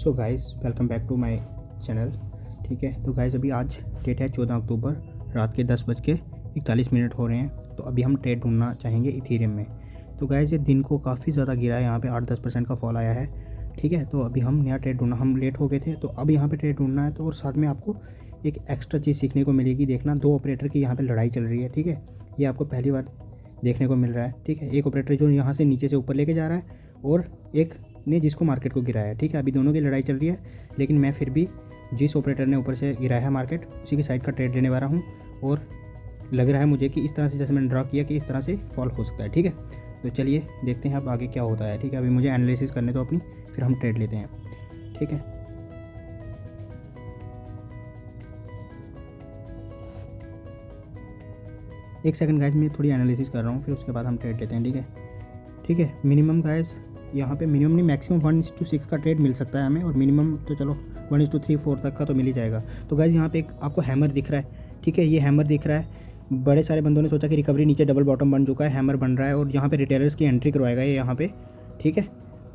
So guys welcome back to my channel. ठीक है, तो गाइस अभी आज डेट है 14 अक्टूबर, रात के 10:41 हो रहे हैं। तो अभी हम ट्रेड ढूंढना चाहेंगे इथेरियम में। तो गाइस ये दिन को काफ़ी ज़्यादा गिरा है, यहाँ पे 8-10% का फॉल आया है। ठीक है, तो अभी हम नया ट्रेड ढूंढना, हम लेट हो गए थे तो अब यहाँ पे ट्रेड ढूंढना है। तो और साथ में आपको एक एक्स्ट्रा चीज़ सीखने को मिलेगी। देखना, 2 ऑपरेटर की यहाँ पर लड़ाई चल रही है। ठीक है, ये आपको पहली बार देखने को मिल रहा है। ठीक है, एक ऑपरेटर जो यहाँ से नीचे से ऊपर लेके जा रहा है और एक ने जिसको मार्केट को गिराया है। ठीक है, अभी दोनों की लड़ाई चल रही है, लेकिन मैं फिर भी जिस ऑपरेटर ने ऊपर से गिराया है मार्केट, उसी की साइड का ट्रेड लेने वाला हूँ। और लग रहा है मुझे कि इस तरह से, जैसे मैंने ड्रा किया, कि इस तरह से फॉल हो सकता है। ठीक है, तो चलिए देखते हैं अब आगे क्या होता है। ठीक है, अभी मुझे एनालिसिस करने दो अपनी, फिर हम ट्रेड लेते हैं। ठीक है, एक सेकंड गाइस, मैं थोड़ी एनालिसिस कर रहा हूँ, फिर उसके बाद हम ट्रेड लेते हैं। ठीक है, ठीक है। मिनिमम गाइस यहाँ पे मिनिमम नहीं, मैक्सिमम 1:6 का ट्रेड मिल सकता है हमें, और मिनिमम तो चलो 1:3-4 तक का तो मिल ही जाएगा। तो गाइस यहाँ पे एक आपको हैमर दिख रहा है। ठीक है, ये हैमर दिख रहा है। बड़े सारे बंदों ने सोचा कि रिकवरी नीचे डबल बॉटम बन चुका है, हैमर बन रहा है और यहाँ पे रिटेलर्स की एंट्री करवाएगा ये यहाँ पे। ठीक है,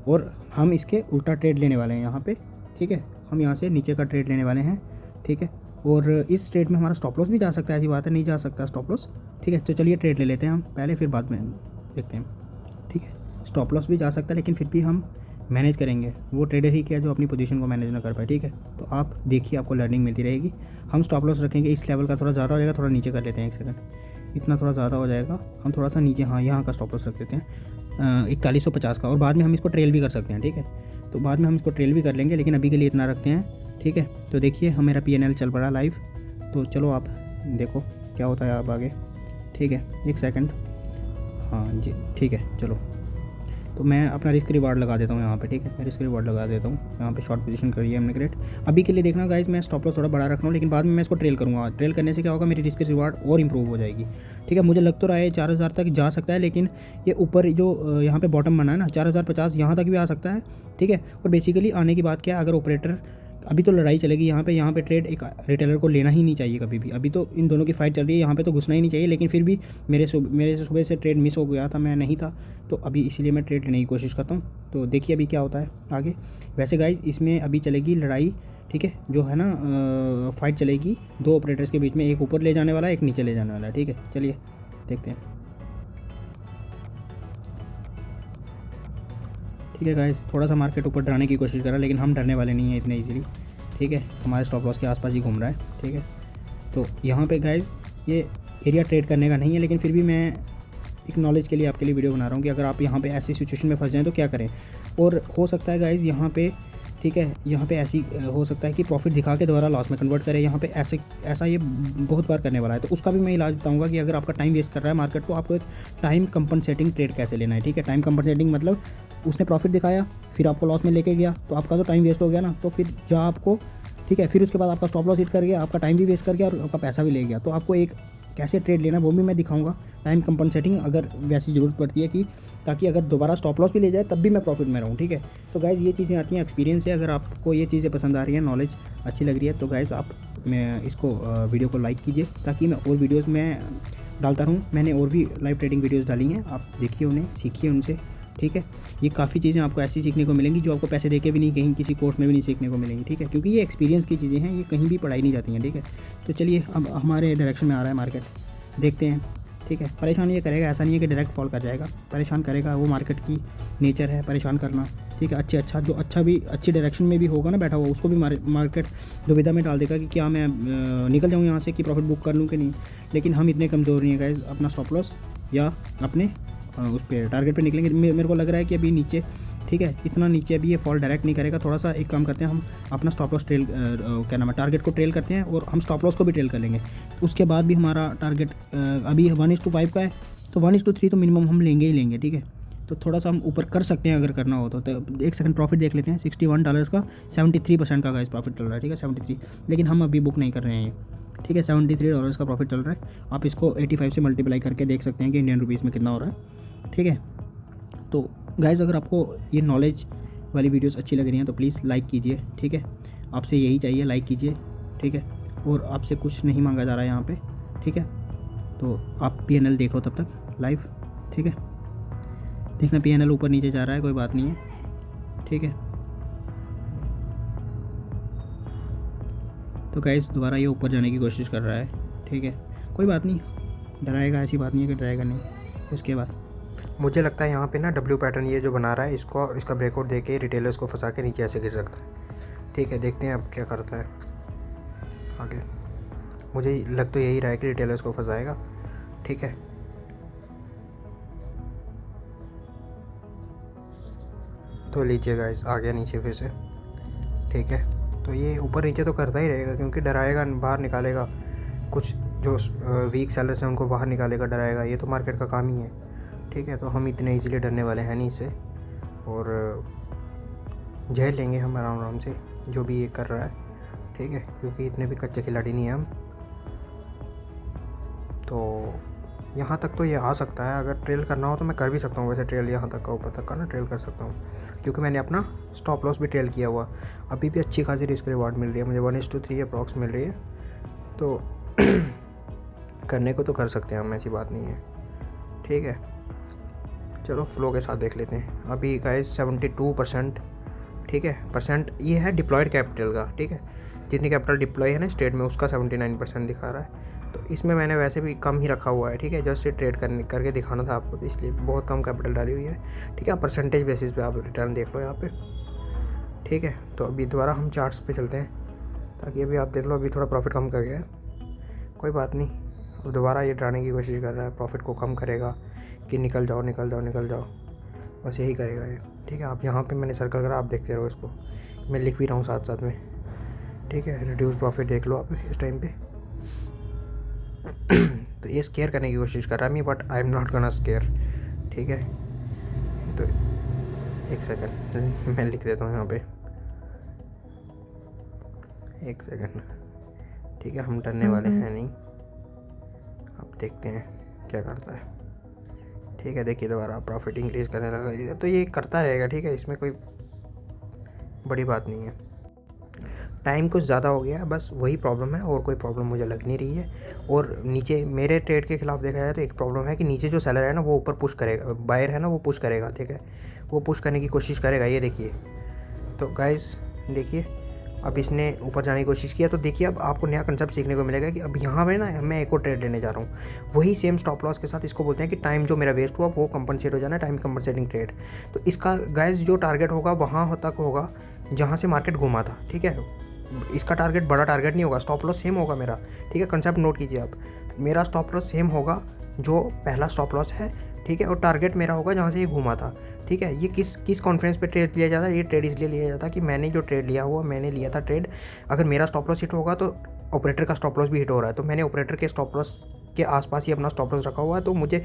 और हम इसके उल्टा ट्रेड लेने वाले हैं यहाँ पे। ठीक है, हम यहाँ से नीचे का ट्रेड लेने वाले हैं। ठीक है, और इस ट्रेड में हमारा स्टॉप लॉस भी जा सकता है, ऐसी बात है नहीं जा सकता स्टॉप लॉस। ठीक है, तो चलिए ट्रेड ले लेते हैं हम पहले, फिर बाद में देखते हैं। ठीक है, स्टॉप लॉस भी जा सकता है, लेकिन फिर भी हम मैनेज करेंगे। वो ट्रेडर ही क्या जो अपनी पोजीशन को मैनेज ना कर पाए। ठीक है, तो आप देखिए, आपको लर्निंग मिलती रहेगी। हम स्टॉप लॉस रखेंगे, इस लेवल का थोड़ा ज़्यादा हो जाएगा, थोड़ा नीचे कर लेते हैं। एक सेकंड, इतना थोड़ा ज़्यादा हो जाएगा, हम थोड़ा सा नीचे, हाँ यहाँ का स्टॉप लॉस रख देते हैं 4150 का, और बाद में हम इसको ट्रेल भी कर सकते हैं। ठीक है, तो बाद में हम इसको ट्रेल भी कर लेंगे, लेकिन अभी के लिए इतना रखते हैं। ठीक है, तो देखिए हम, मेरा PNL चल पड़ा लाइव, तो चलो आप देखो क्या होता है आप आगे। ठीक है, एक सेकंड, हाँ जी ठीक है। चलो, तो मैं अपना रिस्क रिवार्ड लगा देता हूँ यहाँ पे। ठीक है, मैं रिस्क रिवार्ड लगा देता हूँ यहाँ पे। शॉर्ट पोजीशन करी है हमने क्रिएट। अभी के लिए देखना गाइस, मैं स्टॉप लॉस थोड़ा बड़ा रख रहा हूँ, लेकिन बाद में मैं इसको ट्रेल करूँगा। ट्रेल करने से क्या होगा, मेरी रिस्क रिवार्ड और इंप्रूव हो जाएगी। ठीक है, मुझे लग तो रहा है 4000 तक जा सकता है, लेकिन ये ऊपर जो यहाँ पे बॉटम बना है ना 4050, यहाँ तक भी आ सकता है। ठीक है, और बेसिकली आने की बात क्या है, अगर ऑपरेटर, अभी तो लड़ाई चलेगी यहाँ पे ट्रेड एक रिटेलर को लेना ही नहीं चाहिए कभी भी। अभी तो इन दोनों की फाइट चल रही है, यहाँ पे तो घुसना ही नहीं चाहिए, लेकिन फिर भी मेरे से सुबह से ट्रेड मिस हो गया था, मैं नहीं था, तो अभी इसीलिए मैं ट्रेड लेने की कोशिश करता हूँ। तो देखिए अभी क्या होता है आगे। वैसे गाइज इसमें अभी चलेगी लड़ाई। ठीक है, जो है ना फाइट चलेगी 2 ऑपरेटर्स के बीच में, एक ऊपर ले जाने वाला है, एक नीचे ले जाने वाला है। ठीक है, चलिए देखते हैं। ठीक है गाइस, थोड़ा सा मार्केट ऊपर डराने की कोशिश कर रहा है, लेकिन हम डरने वाले नहीं हैं इतने इजीली। ठीक है, हमारे स्टॉप लॉस के आसपास ही घूम रहा है। ठीक है, तो यहाँ पे गाइस ये एरिया ट्रेड करने का नहीं है, लेकिन फिर भी मैं एक नॉलेज के लिए आपके लिए वीडियो बना रहा हूँ कि अगर आप यहाँ पे ऐसी सिचुएशन में फंस जाएँ तो क्या करें। और हो सकता है गाइस यहाँ पे, ठीक है, यहाँ पे ऐसी हो सकता है कि प्रॉफिट दिखा के दोबारा लॉस में कन्वर्ट करें। यहाँ पे ऐसा ये बहुत बार करने वाला है, तो उसका भी मैं इलाज बताऊंगा कि अगर आपका टाइम वेस्ट कर रहा है मार्केट, तो आपको एक टाइम कंपनसेटिंग ट्रेड कैसे लेना है। ठीक है, टाइम कंपनसेटिंग मतलब उसने प्रॉफिट दिखाया, फिर आपको लॉस में लेके गया, तो आपका तो टाइम वेस्ट हो गया ना, तो फिर जो आपको, ठीक है, फिर उसके बाद आपका स्टॉप लॉस हिट कर गया, आपका टाइम भी वेस्ट कर गया और आपका पैसा भी ले गया। तो आपको एक कैसे ट्रेड लेना वो भी मैं दिखाऊंगा, टाइम कंपनसेटिंग, अगर वैसी ज़रूरत पड़ती है कि, ताकि अगर दोबारा स्टॉप लॉस भी ले जाए तब भी मैं प्रॉफिट में रहूँ। ठीक है, तो गाइज़ ये चीज़ें आती हैं एक्सपीरियंस से। अगर आपको ये चीज़ें पसंद आ रही हैं, नॉलेज अच्छी लग रही है, तो गाइज़ आप मैं इसको वीडियो को लाइक कीजिए, ताकि मैं और वीडियोज़ में डालता रहूँ। मैंने और भी लाइव ट्रेडिंग वीडियोज़ डाली हैं, आप देखिए उन्हें, सीखिए उनसे। ठीक है, ये काफ़ी चीज़ें आपको ऐसी सीखने को मिलेंगी जो आपको पैसे देके भी नहीं, कहीं किसी कोर्स में भी नहीं सीखने को मिलेंगी। ठीक है, क्योंकि ये एक्सपीरियंस की चीज़ें हैं, ये कहीं भी पढ़ाई नहीं जाती हैं। ठीक है, तो चलिए अब हमारे डायरेक्शन में आ रहा है मार्केट, देखते हैं। ठीक है, परेशान ये करेगा, ऐसा नहीं है कि डायरेक्ट फॉल कर जाएगा, परेशान करेगा, वो मार्केट की नेचर है परेशान करना। ठीक है, जो अच्छा भी अच्छी डायरेक्शन में भी होगा ना बैठा हुआ, उसको भी मार्केट दुविधा में डाल देगा कि क्या मैं निकल जाऊँ यहाँ से, कि प्रॉफिट बुक कर लूँ कि नहीं। लेकिन हम इतने कमज़ोर नहीं है गाइस, अपना स्टॉप लॉस या अपने उस पर टारगेट पे निकलेंगे। मेरे को लग रहा है कि अभी नीचे, ठीक है, इतना नीचे अभी ये फॉल डायरेक्ट नहीं करेगा। थोड़ा सा एक काम करते हैं, हम अपना स्टॉप लॉस ट्रेल, क्या नाम है, टारगेट को ट्रेल करते हैं, और हम स्टॉप लॉस को भी ट्रेल कर लेंगे। उसके बाद भी हमारा टारगेट अभी 1:5 का है, तो 1:3 तो मिनिमम हम लेंगे ही लेंगे। ठीक है, तो थोड़ा सा हम ऊपर कर सकते हैं अगर करना हो तो एक सेकंड प्रॉफिट देख लेते हैं। $61 का 73% का गाइस प्रॉफिट चल रहा है। ठीक है, 73, लेकिन हम अभी बुक नहीं कर रहे हैं ये। ठीक है, $73 का प्रॉफिट चल रहा है। आप इसको 85 से मल्टीप्लाई करके देख सकते हैं कि इंडियन रुपीज़ में कितना हो रहा है। ठीक है, तो गाइज़ अगर आपको ये नॉलेज वाली वीडियोस अच्छी लग रही हैं तो प्लीज़ लाइक कीजिए। ठीक है, आपसे यही चाहिए, लाइक कीजिए। ठीक है, और आपसे कुछ नहीं मांगा जा रहा है यहाँ पे। ठीक है, तो आप PNL देखो तब तक लाइव। ठीक है, देखना PNL ऊपर नीचे जा रहा है, कोई बात नहीं है। ठीक है, तो गाइस दोबारा ये ऊपर जाने की कोशिश कर रहा है, ठीक है, कोई बात नहीं, डराएगा, ऐसी बात नहीं है कि डराएगा नहीं। उसके बाद मुझे लगता है यहाँ पे ना डब्ल्यू पैटर्न ये जो बना रहा है, इसका ब्रेकआउट दे के रिटेलर्स को फंसा के नीचे ऐसे गिर सकता है, ठीक है। देखते हैं अब क्या करता है आगे। मुझे लग तो यही रहा है कि रिटेलर्स को फंसाएगा, ठीक है। तो लीजिए गाइस, आ गया नीचे फिर से, ठीक है। तो ये ऊपर नीचे तो करता ही रहेगा क्योंकि डराएगा, बाहर निकालेगा कुछ जो वीक सेलर्स हैं उनको बाहर निकालेगा, डराएगा, ये तो मार्केट का काम ही है, ठीक है। तो हम इतने इजीली डरने वाले हैं नहीं इससे, और झेल लेंगे हम आराम आराम से जो भी ये कर रहा है, ठीक है, क्योंकि इतने भी कच्चे खिलाड़ी नहीं हैं हम। तो यहाँ तक तो ये आ सकता है, अगर ट्रेल करना हो तो मैं कर भी सकता हूँ, वैसे ट्रेल यहाँ तक का, ऊपर तक का ना ट्रेल कर सकता हूँ, क्योंकि मैंने अपना स्टॉप लॉस भी ट्रेल किया हुआ। अभी भी अच्छी खासी रिस्क रिवार्ड मिल रही है मुझे, 1:3 अप्रॉक्स मिल रही है, तो करने को तो कर सकते हैं हम, ऐसी बात नहीं है, ठीक है। चलो फ्लो के साथ देख लेते हैं। अभी गाइस 72%, ठीक है, परसेंट ये है डिप्लॉयड कैपिटल का, ठीक है। जितनी कैपिटल डिप्लॉय है ना स्टेट में, उसका 79% दिखा रहा है। तो इसमें मैंने वैसे भी कम ही रखा हुआ है, ठीक है, जस्ट ये ट्रेड करके दिखाना था आपको, तो इसलिए बहुत कम कैपिटल डाली हुई है, ठीक है। परसेंटेज बेसिस पे आप रिटर्न देख लो यहाँ पे, ठीक है। तो अभी दोबारा हम चार्ट्स पे चलते हैं ताकि अभी आप देख लो, अभी थोड़ा प्रॉफिट कम कर गया है, कोई बात नहीं। अब दोबारा ये डराने की कोशिश कर रहा है, प्रॉफिट को कम करेगा कि निकल जाओ निकल जाओ निकल जाओ, बस यही करेगा ये, ठीक है। आप यहाँ पे मैंने सर्कल करा, आप देखते रहो इसको, मैं लिख भी रहा हूँ साथ साथ में, ठीक है। रिड्यूस प्रॉफिट देख लो आप इस टाइम पे। तो ये स्केयर करने की कोशिश कर रहा है me, but I am not gonna scare, ठीक है। तो एक सेकंड मैं लिख देता हूँ यहाँ पे, एक सेकंड, ठीक है। हम डरने वाले हैं नहीं, अब देखते हैं क्या करता है, ठीक है। देखिए दोबारा प्रॉफिट इंक्रीज़ करने लगा, तो ये करता रहेगा, ठीक है, इसमें कोई बड़ी बात नहीं है। टाइम कुछ ज़्यादा हो गया है, बस वही प्रॉब्लम है, और कोई प्रॉब्लम मुझे लग नहीं रही है। और नीचे मेरे ट्रेड के खिलाफ देखा जाए तो एक प्रॉब्लम है कि नीचे जो सेलर है ना वो ऊपर पुश करेगा, बायर है ना वो पुश करेगा, ठीक है, वो पुश करने की कोशिश करेगा, ये देखिए। तो गाइस देखिए, अब इसने ऊपर जाने की कोशिश किया, तो देखिए अब आपको नया कंसेप्ट सीखने को मिलेगा कि अब यहाँ पे ना मैं एक और ट्रेड लेने जा रहा हूँ, वही सेम स्टॉप लॉस के साथ। इसको बोलते हैं कि टाइम जो मेरा वेस्ट हुआ वो कंपनसेट हो जाना, टाइम कंपनसेटिंग ट्रेड। तो इसका गाइस जो टारगेट होगा वहाँ तक होगा जहाँ से मार्केट घुमा था, ठीक है। इसका टारगेट बड़ा टारगेट नहीं होगा, स्टॉप लॉस सेम होगा मेरा, ठीक है। कंसेप्ट नोट कीजिए आप, मेरा स्टॉप लॉस सेम होगा जो पहला स्टॉप लॉस है, ठीक है, और टारगेट मेरा होगा जहाँ से ये घूमा था, ठीक है। ये किस कॉन्फ्रेंस पे ट्रेड लिया जाता है, ये ट्रेड इसलिए लिया जाता है कि मैंने जो ट्रेड लिया हुआ, मैंने लिया था ट्रेड, अगर मेरा स्टॉप लॉस हिट होगा तो ऑपरेटर का स्टॉप लॉस भी हिट हो रहा है, तो मैंने ऑपरेटर के स्टॉप लॉस के आसपास ही अपना स्टॉप लॉस रखा हुआ है, तो मुझे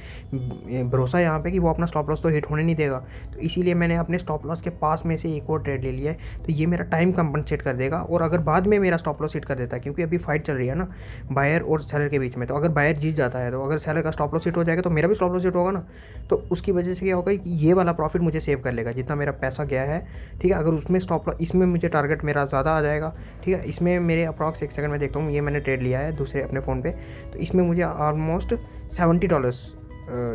भरोसा यहाँ पे कि वो अपना स्टॉप लॉस तो हिट होने नहीं देगा, तो इसीलिए मैंने अपने स्टॉप लॉस के पास में से एक और ट्रेड ले लिया है। तो ये मेरा टाइम कंपनसेट कर देगा, और अगर बाद में मेरा स्टॉप लॉस हिट कर देता है, क्योंकि अभी फाइट चल रही है ना बायर और सेलर के बीच में, तो अगर बायर जीत जाता है, तो अगर सेलर का स्टॉप लॉस हिट हो जाएगा तो मेरा भी स्टॉप लॉस हिट होगा ना, तो उसकी वजह से क्या होगा कि ये वाला प्रॉफिट मुझे सेव कर लेगा जितना मेरा पैसा गया है, ठीक है। अगर उसमें स्टॉप लॉस, इसमें मुझे टारगेट मेरा ज़्यादा आ जाएगा, ठीक है। इसमें मेरे अप्रॉक्स एक सेकंड में देखता हूँ, ये मैंने ट्रेड लिया है दूसरे अपने फ़ोन पे, तो इसमें मुझे ऑलमोस्ट $70,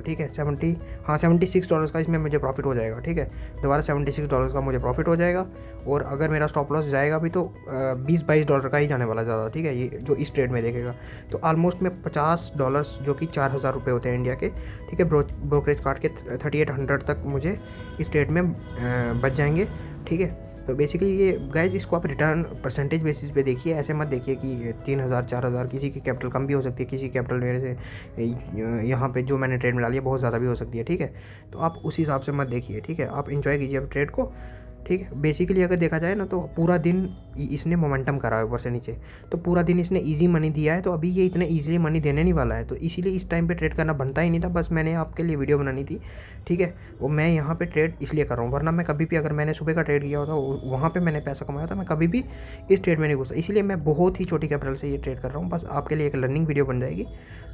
ठीक है, $76 का इसमें मुझे प्रॉफिट हो जाएगा, ठीक है। दोबारा $76 का मुझे प्रॉफिट हो जाएगा, और अगर मेरा स्टॉप लॉस जाएगा भी तो $20-22 का ही जाने वाला ज़्यादा, ठीक है, ये जो इस ट्रेड में देखेगा। तो ऑलमोस्ट में $50 जो कि 4,000 रुपये होते हैं इंडिया के, ठीक है, ब्रोकरेज काट के 3800 तक मुझे इस ट्रेड में बच जाएंगे, ठीक है। तो बेसिकली ये गाइज, इसको आप रिटर्न परसेंटेज बेसिस पे देखिए, ऐसे मत देखिए कि 3,000 4,000, किसी की कैपिटल कम भी हो सकती है, किसी की कैपिटल मेरे से यहाँ पे जो मैंने ट्रेड में डाली है बहुत ज़्यादा भी हो सकती है, ठीक है। तो आप उस हिसाब से मत देखिए, ठीक है, आप इन्जॉय कीजिए अब ट्रेड को, ठीक है। बेसिकली अगर देखा जाए ना तो पूरा दिन इसने मोमेंटम करा है ऊपर से नीचे, तो पूरा दिन इसने इजी मनी दिया है, तो अभी ये इतने इजीली मनी देने नहीं वाला है, तो इसीलिए इस टाइम पे ट्रेड करना बनता ही नहीं था, बस मैंने आपके लिए वीडियो बनानी थी, ठीक है। वो मैं यहाँ पे ट्रेड इसलिए कर रहा हूँ, वरना मैं कभी भी, अगर मैंने सुबह का ट्रेड किया होता वहाँ पे मैंने पैसा कमाया था, मैं कभी भी इस ट्रेड में नहीं घुसा, इसलिए मैं बहुत ही छोटी कैपिटल से ये ट्रेड कर रहा हूँ, बस आपके लिए एक लर्निंग वीडियो बन जाएगी,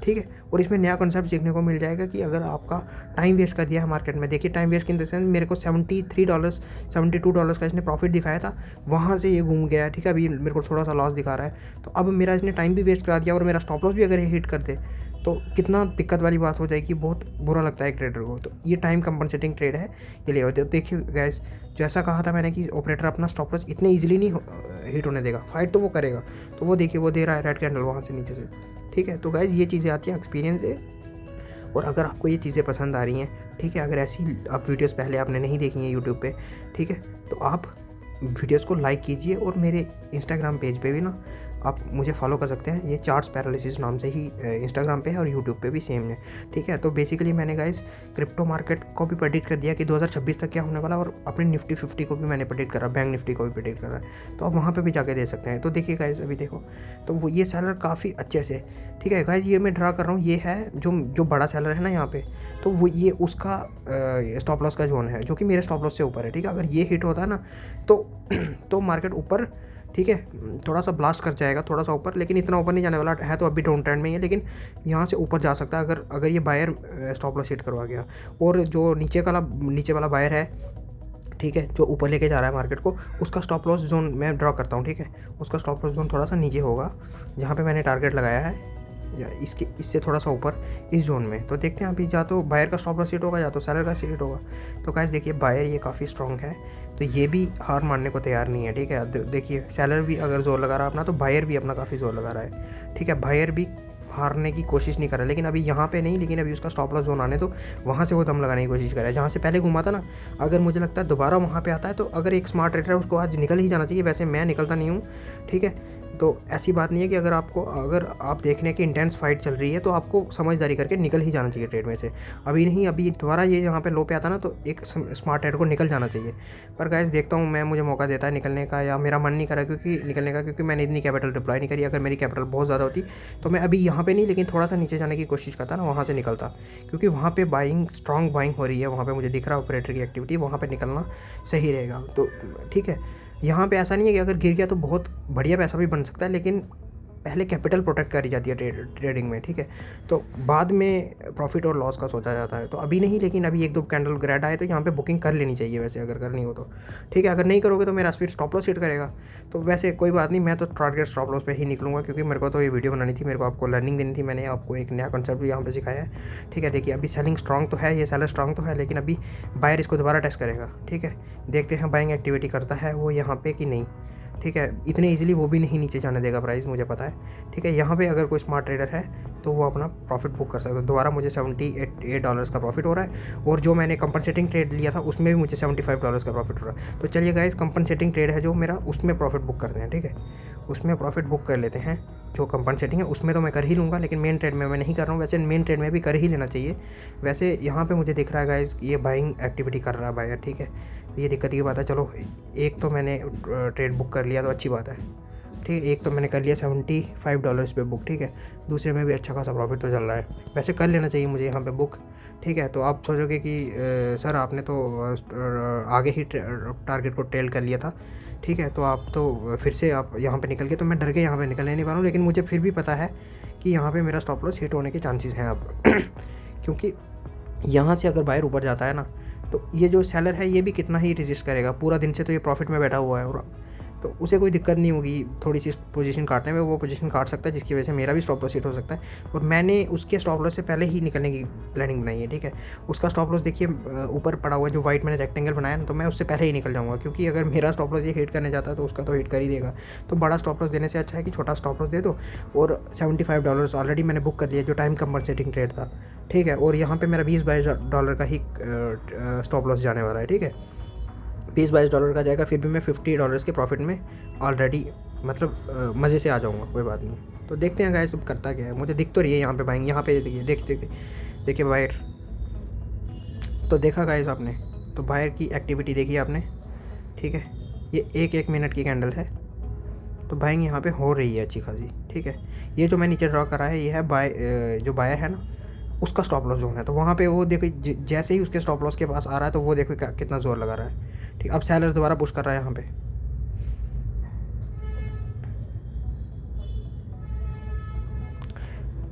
ठीक है। और इसमें नया कॉन्सेप्ट सीखने को मिल जाएगा कि अगर आपका टाइम वेस्ट कर दिया है मार्केट में, देखिए time waste in the sense मेरे को $73 $72 का इसने प्रॉफिट दिखाया था, वहाँ से ये घूम गया, ठीक है। अभी मेरे को थोड़ा सा लॉस दिखा रहा है, तो अब मेरा इसने टाइम भी वेस्ट करा दिया, और मेरा स्टॉप लॉस भी अगर ये हिट कर दे तो कितना दिक्कत वाली बात हो जाएगी, बहुत बुरा लगता है एक ट्रेडर को। तो ये टाइम कंपनसेटिंग ट्रेड है, ये ले होते। तो देखिए गैस, जैसा कहा था मैंने कि ऑपरेटर अपना स्टॉप लॉस इतने ईजिली नहीं हिट होने देगा, फाइट तो वो करेगा। तो वो देखिए वो दे रहा है रेड कैंडल वहाँ से नीचे से, ठीक है। तो गाइज़ ये चीज़ें आती हैं एक्सपीरियंस से। और अगर आपको ये चीज़ें पसंद आ रही हैं, ठीक है, अगर ऐसी आप वीडियोस पहले आपने नहीं देखी हैं यूट्यूब पे, ठीक है, तो आप वीडियोस को लाइक कीजिए और मेरे इंस्टाग्राम पेज पे भी ना आप मुझे फॉलो कर सकते हैं। ये चार्ट्स पैरालिसिस नाम से ही इंस्टाग्राम पे है और यूट्यूब पे भी सेम है, ठीक है। तो बेसिकली मैंने गाइस क्रिप्टो मार्केट को भी प्रेडिक्ट कर दिया कि 2026 तक क्या होने वाला, और अपने निफ्टी 50 को भी मैंने प्रेडिक्ट करा, बैंक निफ्टी को भी प्रेडिक्ट करा है। तो आप वहाँ पे भी जाके दे सकते हैं। तो देखिए गाइस अभी देखो, तो वो ये सेलर काफ़ी अच्छे से, ठीक है गाइस, ये मैं ड्रा कर रहा हूँ, ये है जो बड़ा सेलर है ना यहाँ पे, तो वो ये उसका स्टॉप लॉस का जोन है जो कि मेरे स्टॉप लॉस से ऊपर है, ठीक है। अगर ये हिट होता है ना तो मार्केट ऊपर, ठीक है, थोड़ा सा ब्लास्ट कर जाएगा थोड़ा सा ऊपर, लेकिन इतना ऊपर नहीं जाने वाला है। तो अभी डाउन ट्रेंड में ही है, लेकिन यहाँ से ऊपर जा सकता है अगर ये बायर स्टॉप लॉस हिट करवा गया। और जो नीचे वाला बायर है, ठीक है, जो ऊपर लेके जा रहा है मार्केट को, उसका स्टॉप लॉस जोन मैं ड्रॉ करता हूँ, ठीक है। उसका स्टॉप लॉस जोन थोड़ा सा नीचे होगा, जहाँ पे मैंने टारगेट लगाया है, या इससे थोड़ा सा ऊपर इस जोन में। तो देखते हैं अभी, या तो बायर का स्टॉप लॉस हिट होगा या तो सेलर का हिट होगा। तो गाइस देखिए बायर ये काफ़ी स्ट्रॉन्ग है, तो ये भी हार मानने को तैयार नहीं है, ठीक है। देखिए सेलर भी अगर जोर लगा रहा है अपना, तो बायर भी अपना काफ़ी जोर लगा रहा है, ठीक है। बायर भी हारने की कोशिश नहीं कर रहा, लेकिन अभी यहाँ पे नहीं, लेकिन अभी उसका स्टॉप लॉस जोन आने तो वहाँ से वो दम लगाने की कोशिश कर रहा है, जहाँ से पहले घुमा था ना। अगर मुझे लगता है दोबारा वहाँ पे आता है, तो अगर एक स्मार्ट ट्रेडर है उसको आज निकल ही जाना चाहिए। वैसे मैं निकलता नहीं हूँ, ठीक है। तो ऐसी बात नहीं है कि अगर आप देख रहे हैं कि इंटेंस फाइट चल रही है, तो आपको समझदारी करके निकल ही जाना चाहिए ट्रेड में से। अभी नहीं, अभी दोबारा ये यहाँ पे लो पे आता ना, तो एक स्मार्ट ट्रेडर को निकल जाना चाहिए। पर गाइस देखता हूँ मैं, मुझे मौका देता है निकलने का, या मेरा मन नहीं करा क्योंकि मैंने इतनी कैपिटल डिप्लॉय नहीं करी। अगर मेरी कैपिटल बहुत ज़्यादा होती तो मैं अभी यहाँ पे नहीं, लेकिन थोड़ा सा नीचे जाने की कोशिश करता ना, वहाँ से निकलता, क्योंकि वहाँ पे स्ट्रॉन्ग बाइंग हो रही है, वहाँ पे मुझे दिख रहा है ऑपरेटर की एक्टिविटी, वहाँ पे निकलना सही रहेगा। तो ठीक है, यहाँ पे ऐसा नहीं है कि अगर गिर गया तो बहुत बढ़िया पैसा भी बन सकता है, लेकिन पहले कैपिटल प्रोटेक्ट करी जाती है ट्रेडिंग में, ठीक है। तो बाद में प्रॉफिट और लॉस का सोचा जाता है। तो अभी नहीं, लेकिन अभी एक दो कैंडल ग्रेड आए तो यहाँ पे बुकिंग कर लेनी चाहिए वैसे, अगर करनी हो तो, ठीक है। अगर नहीं करोगे तो मेरा फिर स्टॉप लॉस हिट करेगा। तो वैसे कोई बात नहीं, मैं तो टारगेट स्टॉप लॉस पे ही निकलूंगा, क्योंकि मेरे को तो ये वीडियो बनानी थी, मेरे को आपको लर्निंग देनी थी, मैंने आपको एक नया कॉन्सेप्ट भी यहाँ पे सिखाया है, ठीक है। देखिए अभी सेलिंग स्ट्रॉन्ग तो है, ये सेलर स्ट्रॉन्ग तो है, लेकिन अभी बायर इसको दोबारा टेस्ट करेगा, ठीक है। देखते हैं बाइंग एक्टिविटी करता है वो यहाँ पे कि नहीं, ठीक है। इतने इजीली वो भी नहीं नीचे जाने देगा प्राइस, मुझे पता है, ठीक है। यहाँ पे अगर कोई स्मार्ट ट्रेडर है तो वो अपना प्रॉफिट बुक कर सकता है। दोबारा मुझे $78 का प्रॉफिट हो रहा है, और जो मैंने कंपनसेटिंग ट्रेड लिया था उसमें भी मुझे $75 का प्रॉफिट हो रहा है। तो चलिए गाइस, कंपनसेटिंग ट्रेड है जो मेरा, उसमें प्रॉफिट बुक करते हैं, ठीक है। उसमें प्रॉफिट बुक कर लेते हैं। जो कंपनसेटिंग है उसमें तो मैं कर ही लूँगा, लेकिन मेन ट्रेड में मैं नहीं कर रहा हूँ। वैसे मेन ट्रेड में भी कर ही लेना चाहिए। वैसे यहाँ पे मुझे दिख रहा है गाइस, ये बाइंग एक्टिविटी कर रहा है बायर, ठीक है। ये दिक्कत की बात है। चलो एक तो मैंने ट्रेड बुक कर लिया तो अच्छी बात है, ठीक है। एक तो मैंने कर लिया $75 पे बुक, ठीक है। दूसरे में भी अच्छा खासा प्रॉफिट तो चल रहा है, वैसे कर लेना चाहिए मुझे यहाँ पे बुक, ठीक है। तो आप सोचोगे कि सर आपने तो आगे ही टारगेट को ट्रेल कर लिया था, ठीक है, तो आप तो फिर से आप यहाँ पे निकल गए। तो मैं डर के यहाँ पे निकलने नहीं पा रहा हूँ, लेकिन मुझे फिर भी पता है कि यहाँ पे मेरा स्टॉप लॉस हिट होने के चांसेस हैं अब क्योंकि यहाँ से अगर बायर ऊपर जाता है ना, तो ये जो सेलर है ये भी कितना ही रेजिस्ट करेगा। पूरा दिन से तो ये प्रॉफिट में बैठा हुआ है, और तो उसे कोई दिक्कत नहीं होगी थोड़ी सी पोजीशन काटने में, वो पोजीशन काट सकता है, जिसकी वजह से मेरा भी स्टॉप लॉस हिट हो सकता है। और मैंने उसके स्टॉप लॉस से पहले ही निकलने की प्लानिंग बनाई है, ठीक है। उसका स्टॉप लॉस देखिए ऊपर पड़ा हुआ है, जो वाइट मैंने रेक्टेंगल बनाया ना, तो मैं उससे पहले ही निकल जाऊँगा, क्योंकि अगर मेरा स्टॉप लॉस ये हिट करने जाता है तो उसका तो हिट कर ही देगा। तो बड़ा स्टॉप लॉस देने से अच्छा है कि छोटा स्टॉप लॉस दे दो। और $75 ऑलरेडी मैंने बुक कर लिया, जो टाइम कंपनसेटिंग ट्रेड था, ठीक है। और यहाँ पे मेरा $20-22 का ही स्टॉप लॉस जाने वाला है, ठीक है। $20-22 का जाएगा, फिर भी मैं $50 के प्रॉफिट में ऑलरेडी, मतलब मज़े से आ जाऊँगा, कोई बात नहीं। तो देखते हैं गाइस सब करता क्या है। मुझे दिख तो रही है यहाँ पे बाइंग, यहाँ पे देखिए देखिए बायर, तो देखा गाइस आपने, तो बायर की एक्टिविटी देखी आपने, ठीक है। ये एक मिनट की कैंडल है, तो बाइंग यहाँ पे हो रही है अच्छी खासी, ठीक है। ये जो मैं नीचे ड्रॉ करा है, ये है जो बायर है ना, उसका स्टॉप लॉस जोन है। तो वहाँ पे वो देखो जैसे ही उसके स्टॉप लॉस के पास आ रहा है, तो वो देखो कितना ज़ोर लगा रहा है, ठीक। अब सेलर दोबारा पुश कर रहा है यहाँ पे,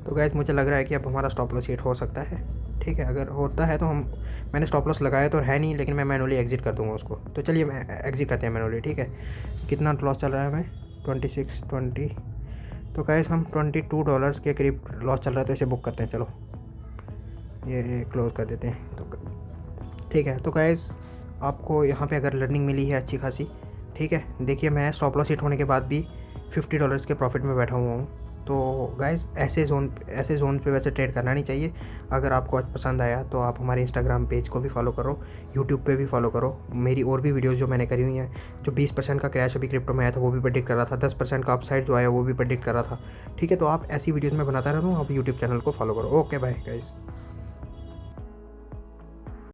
तो गाइस मुझे लग रहा है कि अब हमारा स्टॉप लॉस हिट हो सकता है, ठीक है। अगर होता है तो मैंने स्टॉप लॉस लगाया तो है नहीं, लेकिन मैं मैनुअली एग्जिट कर दूंगा उसको। तो चलिए मैं एग्जिट करते हैं मैनुअली, ठीक है। कितना लॉस चल रहा है हमें, 26-20, तो गाइस हम $22 के करीब लॉस चल रहा है, तो इसे बुक करते हैं। चलो ये क्लोज़ कर देते हैं, तो ठीक है। तो गाइस आपको यहाँ पे अगर लर्निंग मिली है अच्छी खासी, ठीक है, देखिए मैं स्टॉप लॉस हिट होने के बाद भी $50 के प्रॉफिट में बैठा हुआ हूँ। तो गाइस ऐसे जोन पे वैसे ट्रेड करना नहीं चाहिए। अगर आपको आज पसंद आया तो आप हमारे इंस्टाग्राम पेज को भी फॉलो करो, यूट्यूब पे भी फॉलो करो। मेरी और भी वीडियोस जो मैंने करी हुई हैं, जो 20% का क्रैश अभी क्रिप्टो में आया था वो भी प्रेडिक्ट कर रहा था, 10% का अपसाइड जो आया वो भी प्रेडिक्ट कर रहा था। ठीक है, तो आप ऐसी वीडियोज़ में बनाता रहता हूँ, आप यूट्यूब चैनल को फॉलो करो। Okay bye guys.